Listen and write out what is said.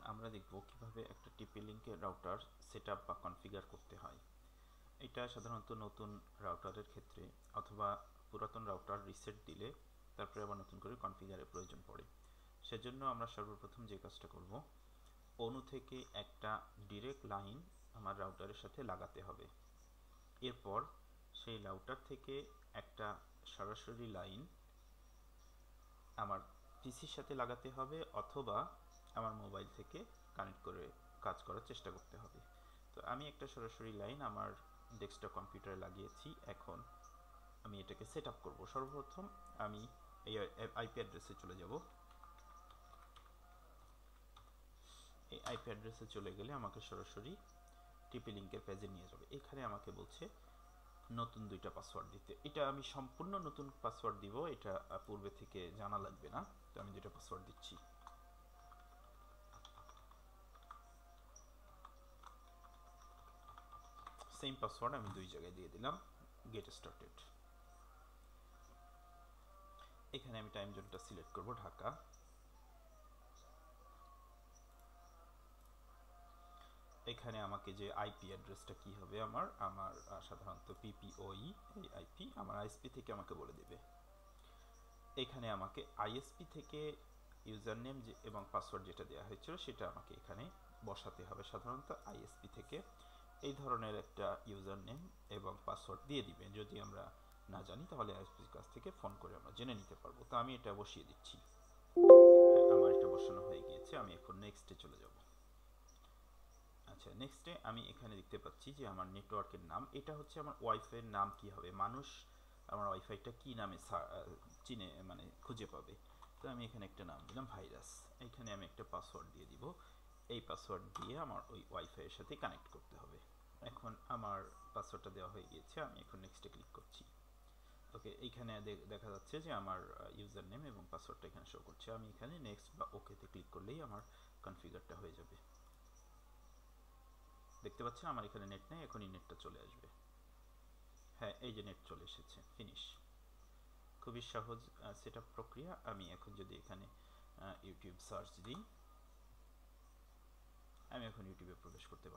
আমরা দেখব কিভাবে একটা টিপি লিঙ্কের রাউটার সেটআপ বা কনফিগার করতে হয়। এটা সাধারণত নতুন রাউটারের ক্ষেত্রে অথবা পুরাতন রাউটার রিসেট দিলে তারপরে আবার নতুন করে কনফিগারের প্রয়োজন পড়ে। সেজন্য আমরা সর্বপ্রথম যে কাজটা করব, অনু থেকে একটা ডিরেক্ট লাইন আমার রাউটারের সাথে লাগাতে হবে। এরপর সেই রাউটার থেকে একটা সরাসরি লাইন আমার পিসির সাথে লাগাতে হবে অথবা আমার মোবাইল থেকে কানেক্ট করে কাজ করার চেষ্টা করতে হবে। তো আমি একটা সরাসরি লাইন আমার ডেস্কটপ কম্পিউটারে লাগিয়েছি। এখন আমি এটাকে সেট আপ করবো। সর্বপ্রথম আমি এই আইপি অ্যাড্রেসে চলে যাব। এই আইপি অ্যাড্রেসে চলে গেলে আমাকে সরাসরি টিপি লিঙ্কের পেজে নিয়ে যাবে। এখানে আমাকে বলছে নতুন দুইটা পাসওয়ার্ড দিতে। এটা আমি সম্পূর্ণ নতুন পাসওয়ার্ড দিব, এটা পূর্বে থেকে জানা লাগবে না। তো আমি দুইটা পাসওয়ার্ড দিচ্ছি। সেম পাসওয়ার্ড আমি দুই জায়গায় দিয়ে দিলাম। Get started. এখানে আমি টাইম জোনটা সিলেক্ট করব ঢাকা। এখানে আমাকে যে আইপি অ্যাড্রেসটা কি হবে, আমার সাধারণত পিপিওই এই আইপি আমার আইএসপি থেকে আমাকে বলে দেবে। এখানে আমাকে আইএসপি থেকে ইউজার নেম এবং পাসওয়ার্ড যেটা দেওয়া হয়েছিল সেটা আমাকে এখানে বসাতে হবে। সাধারণত আইএসপি থেকে এই ধরনের একটা ইউজার নেম এবং পাসওয়ার্ড দিয়ে দিবে। যদি আমরা না জানি তাহলে আইএসপির কাছ থেকে ফোন করে আমরা জেনে নিতে পারবো। তো আমি এটা বসিয়ে দিচ্ছি। হ্যাঁ, আমার এটা বসানো হয়ে গিয়েছে। আমি এখন নেক্সটে চলে যাব। আচ্ছা, নেক্সটে আমি এখানে দেখতে পাচ্ছি যে আমার নেটওয়ার্কের নাম, এটা হচ্ছে আমার ওয়াইফাইয়ের নাম কি হবে, মানুষ আমার ওয়াইফাইটা কি নামে চিনে মানে খুঁজে পাবে। তো আমি এখানে একটা নাম দিলাম ভাইরাস। এখানে আমি একটা পাসওয়ার্ড দিয়ে দিব। এই পাসওয়ার্ড দিয়ে আমার ওই ওয়াইফাইয়ের সাথে কানেক্ট করতে হবে। এখন আমার পাসওয়ার্ডটা দেওয়া হয়ে গিয়েছে। আমি এখন নেক্সটে ক্লিক করছি। ওকে, এইখানে দেখা যাচ্ছে যে আমার ইউজার নেম এবং পাসওয়ার্ডটা এখানে শো করছে। আমি এখানে নেক্সট বা ওকেতে ক্লিক করলেই আমার কনফিগারটা হয়ে যাবে। দেখতে পাচ্ছেন আমার এখানে নেট নেই, এখনই নেটটা চলে আসবে। হ্যাঁ, এই যে নেট চলে এসেছে। ফিনিশ। খুবই সহজ সেটআপ প্রক্রিয়া। আমি এখন যদি এখানে ইউটিউব সার্চ দিই, আমি এখন ইউটিউবে প্রবেশ করতে পারবো।